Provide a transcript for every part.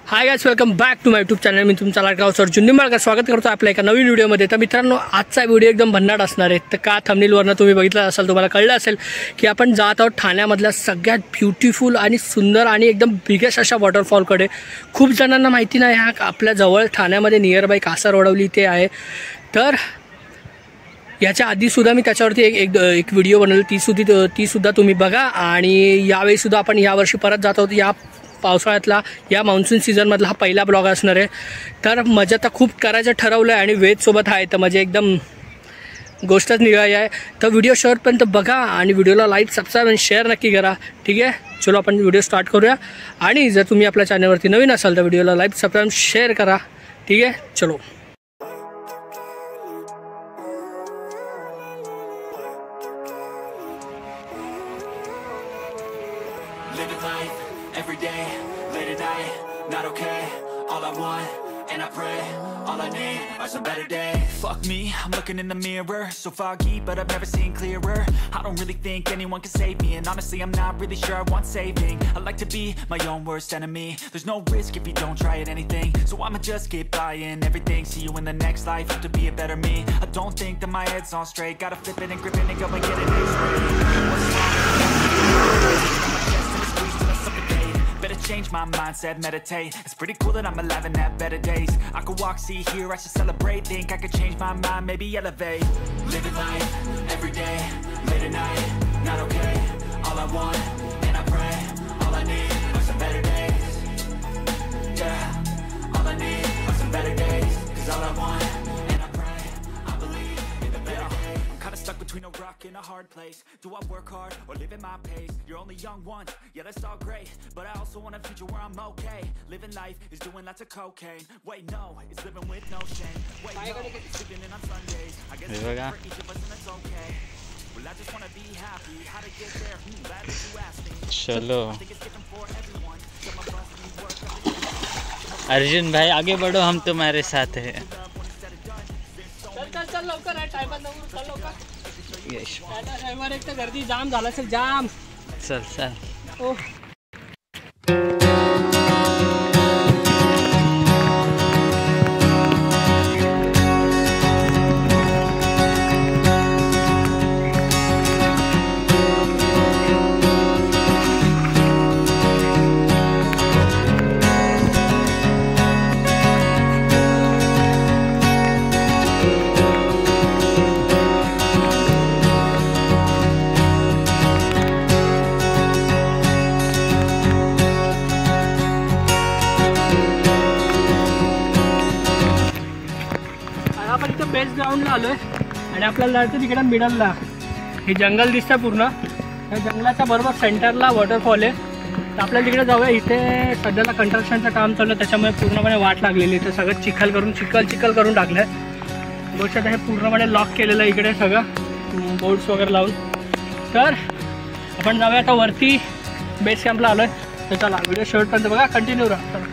Hi guys, welcome back to my YouTube channel. मी तुमचा लाडका अर्जुन निंबाळकर स्वागत करतो आपल्या एका नवीन व्हिडिओमध्ये. तर मित्रांनो, आजचा व्हिडिओ एकदम भन्नाट असणार आहे. तर का थंबनेलवरनं तुम्ही बघितलं असेल, तुम्हाला कळलं असेल की आपण जात आहोत ठाण्यामधल्या सगळ्यात ब्युटिफुल आणि सुंदर आणि एकदम बिगेस्ट अशा वॉटरफॉलकडे. खूप जणांना माहिती नाही, हा आपल्या जवळ ठाण्यामध्ये नियर बाय कासारवडवली इथे आहे. तर याच्या आधीसुद्धा मी त्याच्यावरती एक व्हिडिओ बनवली, ती सुद्धा तुम्ही बघा. आणि यावेळीसुद्धा आपण यावर्षी परत जात आहोत. या पावसाळ्यातला, या मान्सून सीझनमधला हा पहिला ब्लॉग असणार आहे. तर मजा तर खूप करायचं ठरवलं आहे आणि वेजसोबत आहे, तर म्हणजे एकदम गोष्टच निघाली आहे. तर व्हिडिओ शेवटपर्यंत बघा आणि व्हिडिओला लाईक, सबस्क्राईब आणि शेअर नक्की करा. ठीक आहे, चलो आपण व्हिडिओ स्टार्ट करूया. आणि जर तुम्ही आपल्या चॅनलवरती नवीन असाल तर व्हिडिओला लाईक, सबस्क्राईब, शेअर करा. ठीक आहे, चलो. Living life, every day, late at night, not okay. All I want, and I pray, all I need are some better days. Fuck me, I'm looking in the mirror, so foggy, but I've never seen clearer. I don't really think anyone can save me, and honestly I'm not really sure I want saving. I like to be my own worst enemy. There's no risk if you don't try at anything, so I'ma just keep buying everything. See you in the next life, have to be a better me. I don't think that my head's on straight, gotta flip it and grip it and go and get an X-ray. Better change my mindset, meditate. It's pretty cool that I'm alive and have better days. I could walk, see, hear, I should celebrate. Think I could change my mind, maybe elevate. Living life, every day, late at night, not okay. All I want, and I pray, all I need are some better days. Yeah, all I need are some better days. Cause all I want, and I pray, I believe in the better days. I'm kinda stuck between a rock and a hard place. Do I work hard or live at my pace? You're only young once, yeah that's all great, but I also want a future where I'm okay. Living life is doing lots of cocaine. Wait no, it's living with no shame. Wait no, it's sleeping in on Sundays. I guess it's different for each of us and that's okay. Well I just wanna be happy. How to get there? Glad that you asked me. चलो I think it's different for everyone. Some of us need work. Arjun भाई आगे बढ़ो, हम तुम्हारे साथ हैं. चल लवकर आहे, टायमात चल लवकर. यश रविवार एक तर गर्दी जाम झाला असेल, जाम. चल चल. ओ आपण इथं बेस्ट ग्राउंडला आलो आहे आणि आपल्याला जायचं तिकडे मिडलला. हे जंगल दिसतं पूर्ण, या जंगलाच्या बरोबर सेंटरला वॉटरफॉल आहे. तर आपल्याला तिकडे जाऊया. इथे सध्याला कन्स्ट्रक्शनचं काम चालू आहे, त्याच्यामुळे पूर्णपणे वाट लागलेली. तर सगळं चिखल करून टाकलं आहे. गोष्ट हे पूर्णपणे लॉक केलेलं आहे इकडे सगळं, बोर्ड्स वगैरे लावून. तर आपण जाऊया आता वरती, बेस कॅम्पला आलो आहे. तर चला व्हिडिओ शेवटपर्यंत बघा, कंटिन्यू राहा.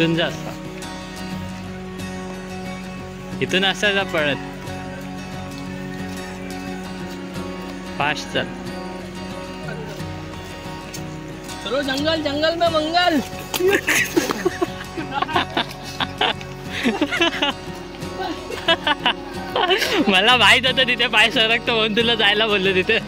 इथून जा असा. इथून असा जा पळत. फास्ट चल. चलो जंगल जंगल में मंगल. मला माहित होतं तिथे पाय सरकतो म्हणून तुला जायला बोललो तिथे.